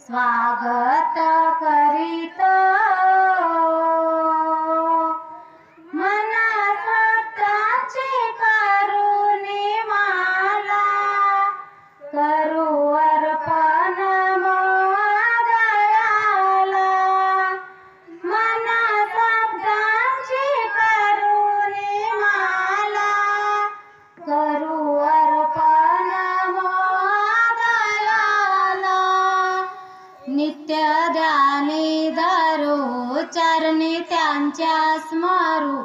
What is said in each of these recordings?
स्वागत करीतो मना स्वतःची करुणी माला करू अर्पण दयाला मना स्वतःची करुणी माला करू अर्पण दयाला नित्य ध्यानी धरू चरणी त्यांच्या स्मरू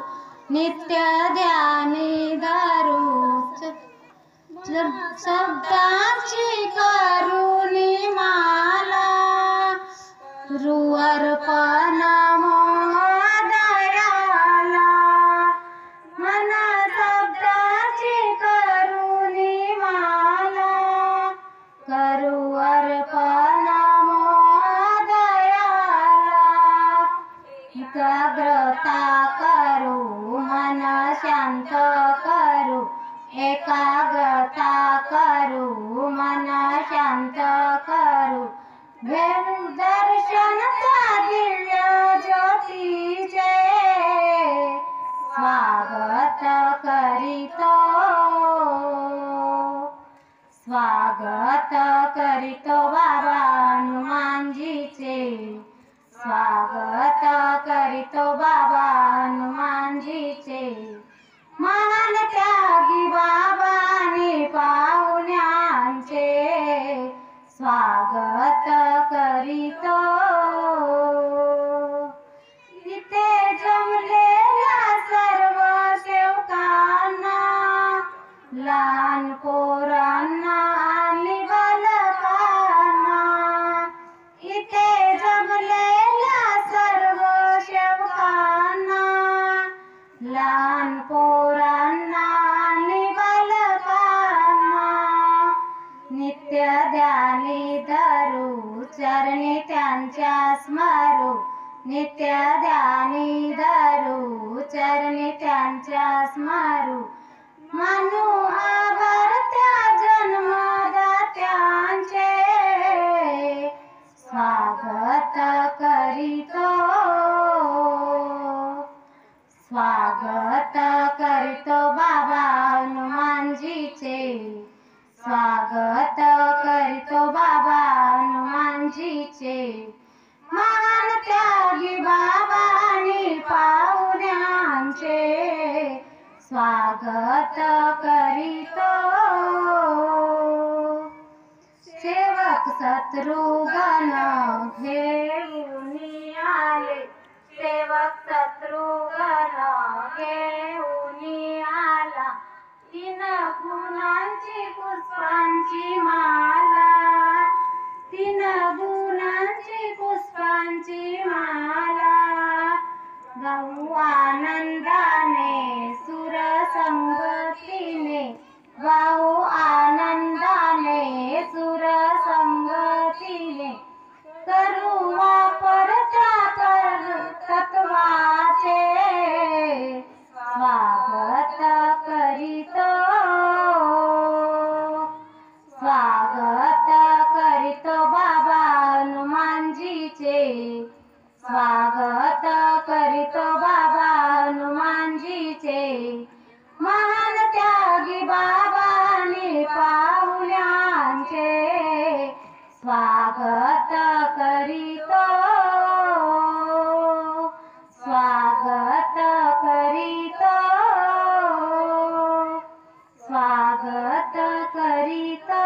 नित्य ध्यानी धरू शब्दाची करुणी माला करू अर्पण दयाला मना शब्दाची करुणी माला करू अर्पण दयाला एकाग्रता करू मन शांत करू एकाग्रता करू मन शांत करू घेऊ दर्शन त्या दिव्य ज्योतीचे स्वागत करीतो स्वागत करीतो बाबा हनुमानजीचे स्वागत करीतो बाबा हनुमानजीचे महान त्यागी बाबांनी पाहुण्यांचे स्वागत करीतो इथे जमलेल्या सर्व सेवकांना लहान पोरांना आणि बालकांना इथे जमलेल्या सर्व सेवकांना लहान पोरांना आणि बालकांना नित्य ध्यानी धरू चरणी त्यांच्या स्मरू नित्य ध्यानी धरू चरणी त्यांच्या स्मरू मानू आभार त्या जन्मदात्यांचे स्वागत करीतो स्वागत करीतो बाबा हनुमानजीचे स्वागत करीतो बाबा हनुमानजीचे महान त्यागी बाबांनी पाहुण्यांचे स्वागत करीतो सेवक शत्रुघ्न घेऊन आले सेवक शत्रुघ्न घेऊन आला तीन गुणांची पुष्पांची माला तीन गुणांची पुष्पांची माला गाऊ आनंदाने सुर संगतीने गाऊ आनंदाने सुर संगतीने करू वापर त्या तत्वाचे स्वागत करीतो स्वागत करीतो बाबा हनुमानजीचे स्वागत करीतो बाबा हनुमानजीचे महान त्यागी बाबांनी पाहुण्यांचे स्वागत करीतो स्वागत करीतो स्वागत करीतो